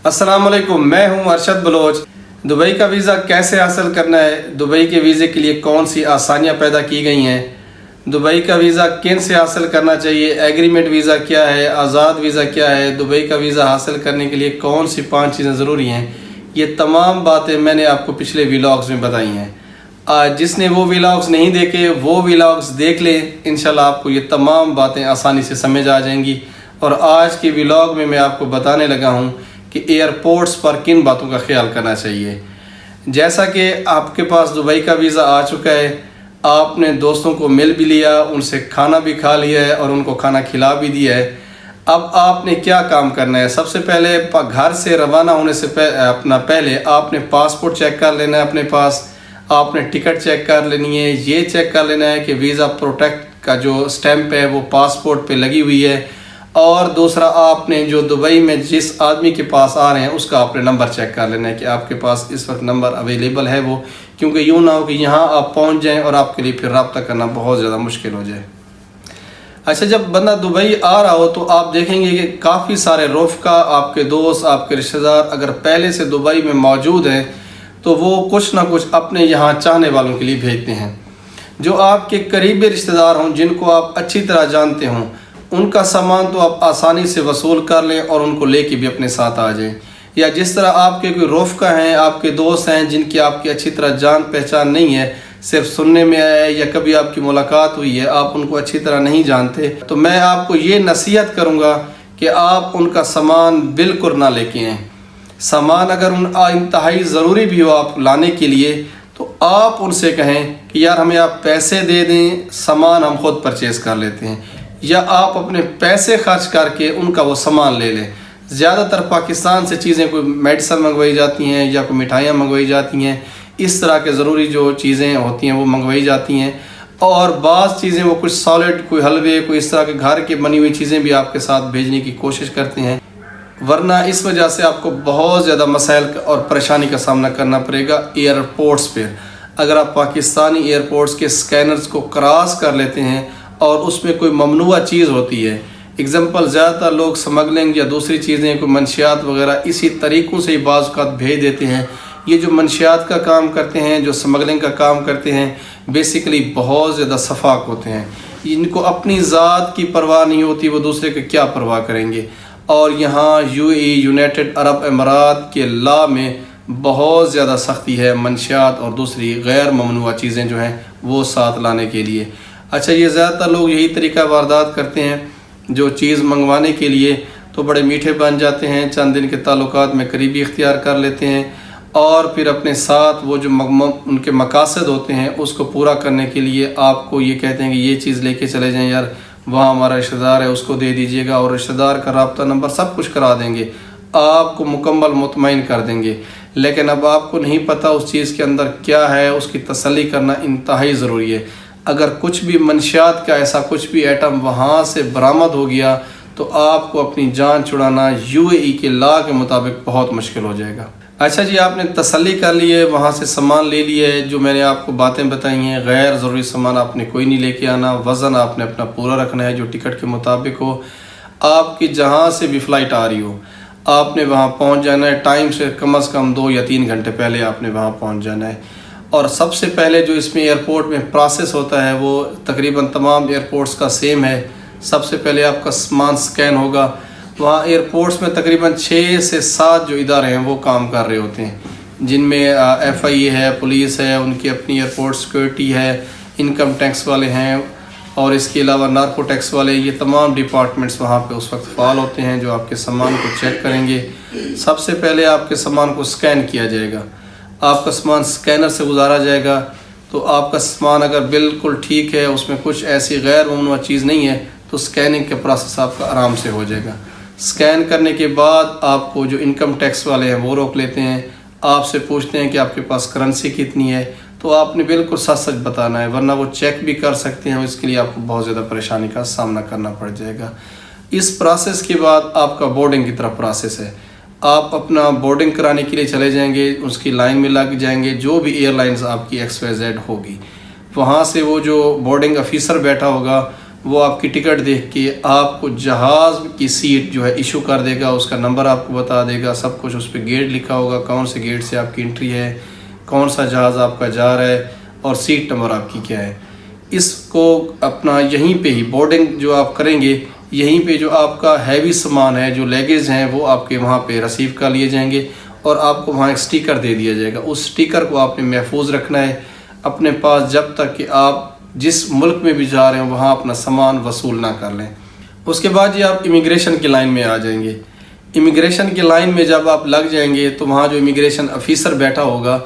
अस्सलाम वालेकुम, मैं हूं अरशद बलोच। दुबई का वीज़ा कैसे हासिल करना है, दुबई के वीज़े के लिए कौन सी आसानियां पैदा की गई हैं, दुबई का वीज़ा किन से हासिल करना चाहिए, एग्रीमेंट वीज़ा क्या है, आज़ाद वीज़ा क्या है, दुबई का वीज़ा हासिल करने के लिए कौन सी 5 चीज़ें ज़रूरी हैं, ये तमाम बातें मैंने आपको पिछले व्लॉग्स में बताई हैं। जिसने वो व्लॉग्स नहीं देखे वो व्लॉग्स देख लें, इंशाल्लाह आपको ये तमाम बातें आसानी से समझ आ जाएंगी। और आज के व्लॉग में मैं आपको बताने लगा हूँ कि एयरपोर्ट्स पर किन बातों का ख्याल करना चाहिए। जैसा कि आपके पास दुबई का वीज़ा आ चुका है, आपने दोस्तों को मिल भी लिया, उनसे खाना भी खा लिया है और उनको खाना खिला भी दिया है। अब आपने क्या काम करना है, सबसे पहले घर से रवाना होने से पहले आपने पासपोर्ट चेक कर लेना है अपने पास, आपने टिकट चेक कर लेनी है, ये चेक कर लेना है कि वीज़ा प्रोटेक्ट का जो स्टैंप है वो पासपोर्ट पे लगी हुई है। और दूसरा, आपने जो दुबई में जिस आदमी के पास आ रहे हैं उसका आपने नंबर चेक कर लेना है कि आपके पास इस वक्त नंबर अवेलेबल है वो, क्योंकि यूँ ना हो कि यहाँ आप पहुँच जाएं और आपके लिए फिर रब्ता करना बहुत ज़्यादा मुश्किल हो जाए। अच्छा, जब बंदा दुबई आ रहा हो तो आप देखेंगे कि काफ़ी सारे रफ़्का, आपके दोस्त, आपके रिश्तेदार अगर पहले से दुबई में मौजूद हैं तो वो कुछ ना कुछ अपने यहाँ चाहने वालों के लिए भेजते हैं। जो आपके करीबी रिश्तेदार हों, जिनको आप अच्छी तरह जानते हों, उनका सामान तो आप आसानी से वसूल कर लें और उनको लेके भी अपने साथ आ जाएं। या जिस तरह आपके कोई रफ़्का हैं, आपके दोस्त हैं जिनकी आपकी अच्छी तरह जान पहचान नहीं है, सिर्फ सुनने में आया है या कभी आपकी मुलाकात हुई है, आप उनको अच्छी तरह नहीं जानते, तो मैं आपको ये नसीहत करूँगा कि आप उनका सामान बिल्कुल ना लेके आएँ। सामान अगर इंतहाई ज़रूरी भी हो आप लाने के लिए तो आप उनसे कहें कि यार हमें आप पैसे दे दें, सामान हम खुद परचेज़ कर लेते हैं, या आप अपने पैसे खर्च करके उनका वो सामान ले लें। ज़्यादातर पाकिस्तान से चीज़ें, कोई मेडिसिन मंगवाई जाती हैं या कोई मिठाइयाँ मंगवाई जाती हैं, इस तरह के ज़रूरी जो चीज़ें होती हैं वो मंगवाई जाती हैं। और बाज़ चीज़ें वो कुछ सॉलिड, कोई हलवे, कोई इस तरह के घर की बनी हुई चीज़ें भी आपके साथ भेजने की कोशिश करते हैं, वरना इस वजह से आपको बहुत ज़्यादा मसाइल और परेशानी का सामना करना पड़ेगा एयरपोर्ट्स पर। अगर आप पाकिस्तानी एयरपोर्ट्स के स्कैनर्स को क्रॉस कर लेते हैं और उसमें कोई ममनुआ चीज़ होती है, एग्जांपल ज़्यादातर लोग स्मगलिंग या दूसरी चीज़ें, कोई मंशियात वगैरह इसी तरीक़ों से ही बाज़ औक़ात भेज देते हैं। ये जो मंशियात का काम करते हैं, जो स्मगलिंग का काम करते हैं, बेसिकली बहुत ज़्यादा सफाक होते हैं। इनको अपनी ज़ात की परवाह नहीं होती, वो दूसरे की क्या परवाह करेंगे। और यहाँ यूएई, यूनाइटेड अरब अमीरात के लॉ में बहुत ज़्यादा सख्ती है मंशियात और दूसरी गैर ममनुआ चीज़ें जो हैं वो साथ लाने के लिए। अच्छा, ये ज़्यादातर लोग यही तरीका वारदात करते हैं, जो चीज़ मंगवाने के लिए तो बड़े मीठे बन जाते हैं, चंद दिन के ताल्लुकात में करीबी इख्तियार कर लेते हैं और फिर अपने साथ वो जो उनके मकासद होते हैं उसको पूरा करने के लिए आपको ये कहते हैं कि ये चीज़ लेके चले जाएं यार, वहाँ हमारा रिश्तेदार है उसको दे दीजिएगा, और रिश्तेदार का रब्ता नंबर सब कुछ करा देंगे, आपको मुकम्मल मुतमईन कर देंगे। लेकिन अब आपको नहीं पता उस चीज़ के अंदर क्या है, उसकी तसल्ली करना इंतहाई ज़रूरी है। अगर कुछ भी मंशियात का ऐसा कुछ भी आइटम वहाँ से बरामद हो गया तो आपको अपनी जान छुड़ाना यूएई के लॉ के मुताबिक बहुत मुश्किल हो जाएगा। अच्छा जी, आपने तसल्ली कर ली है, वहाँ से सामान ले लिया है, जो मैंने आपको बातें बताई हैं, गैर ज़रूरी सामान आपने कोई नहीं लेके आना, वज़न आपने अपना पूरा रखना है जो टिकट के मुताबिक हो। आपकी जहाँ से भी फ़्लाइट आ रही हो आपने वहाँ पहुँच जाना है, टाइम से कम 2 या 3 घंटे पहले आपने वहाँ पहुँच जाना है। और सबसे पहले जो इसमें एयरपोर्ट में प्रोसेस होता है वो तकरीबन तमाम एयरपोर्ट्स का सेम है। सबसे पहले आपका सामान स्कैन होगा। वहाँ एयरपोर्ट्स में तकरीबन 6 से 7 जो इदारे हैं वो काम कर रहे होते हैं, जिनमें FIA है, पुलिस है, उनकी अपनी एयरपोर्ट सिक्योरिटी है, इनकम टैक्स वाले हैं और इसके अलावा नार्को टैक्स वाले। ये तमाम डिपार्टमेंट्स वहाँ पे उस वक्त फ़ाल होते हैं जो आपके सामान को चेक करेंगे। सबसे पहले आपके सामान को स्कैन किया जाएगा, आपका सामान स्कैनर से गुजारा जाएगा। तो आपका सामान अगर बिल्कुल ठीक है, उसमें कुछ ऐसी गैर ममनुआ चीज़ नहीं है, तो स्कैनिंग का प्रोसेस आपका आराम से हो जाएगा। स्कैन करने के बाद आपको जो इनकम टैक्स वाले हैं वो रोक लेते हैं, आपसे पूछते हैं कि आपके पास करेंसी कितनी है, तो आपने बिल्कुल सच सच बताना है, वरना वो चेक भी कर सकते हैं, इसके लिए आपको बहुत ज़्यादा परेशानी का सामना करना पड़ जाएगा। इस प्रोसेस के बाद आपका बोर्डिंग की तरफ प्रोसेस है। आप अपना बोर्डिंग कराने के लिए चले जाएंगे, उसकी लाइन में लग जाएंगे, जो भी एयरलाइंस आपकी XYZ होगी, वहाँ से वो जो बोर्डिंग ऑफिसर बैठा होगा وہ آپ کی ٹکٹ دیکھ کے آپ کو جہاز کی سیٹ جو ہے ایشو کر دے گا، اس کا نمبر آپ کو بتا دے گا، سب کچھ اس پہ گیٹ لکھا ہوگا، کون سے گیٹ سے آپ کی انٹری ہے، کون سا جہاز آپ کا جا رہا ہے اور سیٹ نمبر آپ کی کیا ہے۔ اس کو اپنا یہیں پہ ہی بورڈنگ جو آپ کریں گے، یہیں پہ جو آپ کا ہیوی سامان ہے، جو لیگیج ہیں، وہ آپ کے وہاں پہ ریسیو کر لیے جائیں گے اور آپ کو وہاں ایک سٹیکر دے دیا جائے گا۔ اس سٹیکر کو آپ نے محفوظ رکھنا ہے اپنے پاس جب تک کہ آپ جس ملک میں بھی جا رہے ہیں وہاں اپنا سامان وصول نہ کر لیں۔ اس کے بعد یہ آپ امیگریشن کی لائن میں آ جائیں گے۔ امیگریشن کی لائن میں جب آپ لگ جائیں گے تو وہاں جو امیگریشن آفیسر بیٹھا ہوگا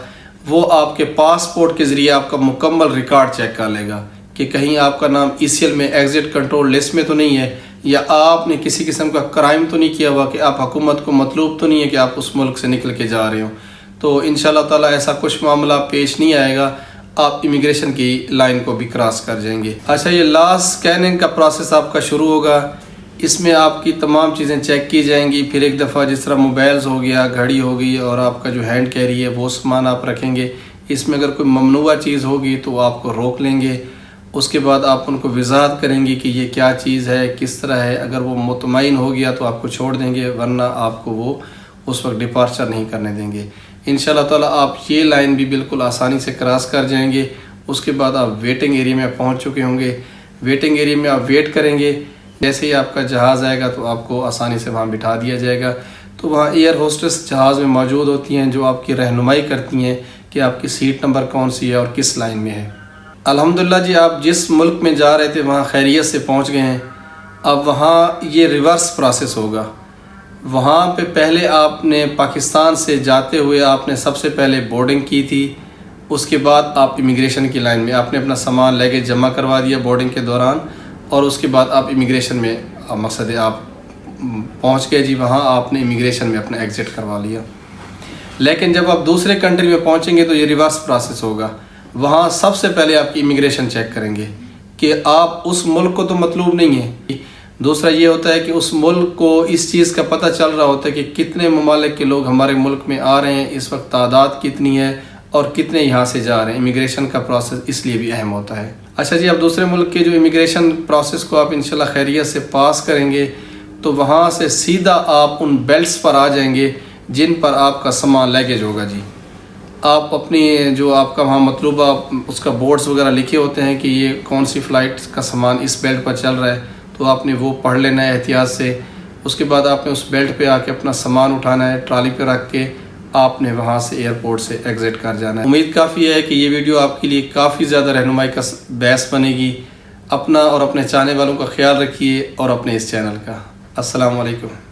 وہ آپ کے پاسپورٹ کے ذریعے آپ کا مکمل ریکارڈ چیک کر لے گا کہ کہیں آپ کا نام ECL میں ایگزٹ کنٹرول لسٹ میں تو نہیں ہے، یا آپ نے کسی قسم کا کرائم تو نہیں کیا ہوا کہ آپ حکومت کو مطلوب تو نہیں ہے کہ آپ اس ملک سے نکل کے جا رہے ہوں۔ تو انشاءاللہ تعالیٰ ایسا کچھ معاملہ پیش نہیں آئے گا، آپ امیگریشن کی لائن کو بھی کراس کر جائیں گے۔ اچھا، یہ لاسٹ اسکیننگ کا پروسیس آپ کا شروع ہوگا۔ اس میں آپ کی تمام چیزیں چیک کی جائیں گی۔ پھر ایک دفعہ جس طرح موبائلز ہو گیا، گھڑی ہوگی اور آپ کا جو ہینڈ کیری ہے وہ سامان آپ رکھیں گے۔ اس میں اگر کوئی ممنوعہ چیز ہوگی تو آپ کو روک لیں گے۔ اس کے بعد آپ ان کو وضاحت کریں گے کہ یہ کیا چیز ہے، کس طرح ہے۔ اگر وہ مطمئن ہو گیا تو آپ کو چھوڑ دیں گے، ورنہ آپ کو وہ اس وقت ڈپارچر نہیں کرنے دیں گے۔ انشاءاللہ تعالیٰ آپ یہ لائن بھی بالکل آسانی سے کراس کر جائیں گے۔ اس کے بعد آپ ویٹنگ ایریا میں پہنچ چکے ہوں گے۔ ویٹنگ ایریا میں آپ ویٹ کریں گے، جیسے ہی آپ کا جہاز آئے گا تو آپ کو آسانی سے وہاں بٹھا دیا جائے گا۔ تو وہاں ایئر ہوسٹس جہاز میں موجود ہوتی ہیں جو آپ کی رہنمائی کرتی ہیں کہ آپ کی سیٹ نمبر کون سی ہے اور کس لائن میں ہے۔ الحمدللہ جی، آپ جس ملک میں جا رہے تھے وہاں خیریت سے پہنچ گئے ہیں۔ اب وہاں یہ ریورس پروسیس ہوگا۔ وہاں پہ پہلے آپ نے پاکستان سے جاتے ہوئے آپ نے سب سے پہلے بورڈنگ کی تھی، اس کے بعد آپ امیگریشن کی لائن میں آپ نے اپنا سامان لیگیج جمع کروا دیا بورڈنگ کے دوران، اور اس کے بعد آپ امیگریشن میں مقصد آپ پہنچ گئے جی، وہاں آپ نے امیگریشن میں اپنا ایگزٹ کروا لیا۔ لیکن جب آپ دوسرے کنٹری میں پہنچیں گے تو یہ ریورس پروسیس ہوگا۔ وہاں سب سے پہلے آپ کی امیگریشن چیک کریں گے کہ آپ اس ملک کو تو مطلوب نہیں ہیں۔ دوسرا یہ ہوتا ہے کہ اس ملک کو اس چیز کا پتہ چل رہا ہوتا ہے کہ کتنے ممالک کے لوگ ہمارے ملک میں آ رہے ہیں، اس وقت تعداد کتنی ہے اور کتنے یہاں سے جا رہے ہیں۔ امیگریشن کا پروسیس اس لیے بھی اہم ہوتا ہے۔ اچھا جی، اب دوسرے ملک کے جو امیگریشن پروسیس کو آپ انشاءاللہ خیریت سے پاس کریں گے تو وہاں سے سیدھا آپ ان بیلٹس پر آ جائیں گے جن پر آپ کا سامان لیگیج ہوگا جی۔ آپ اپنی جو آپ کا وہاں مطلوبہ اس کا بورڈز وغیرہ لکھے ہوتے ہیں کہ یہ کون سی فلائٹ کا سامان اس بیلٹ پر چل رہا ہے، تو آپ نے وہ پڑھ لینا ہے احتیاط سے۔ اس کے بعد آپ نے اس بیلٹ پہ آ کے اپنا سامان اٹھانا ہے، ٹرالی پہ رکھ کے آپ نے وہاں سے ایئرپورٹ سے ایگزٹ کر جانا ہے۔ امید کافی ہے کہ یہ ویڈیو آپ کے لیے کافی زیادہ رہنمائی کا باعث بنے گی۔ اپنا اور اپنے چاہنے والوں کا خیال رکھیے اور اپنے اس چینل کا۔ السلام علیکم۔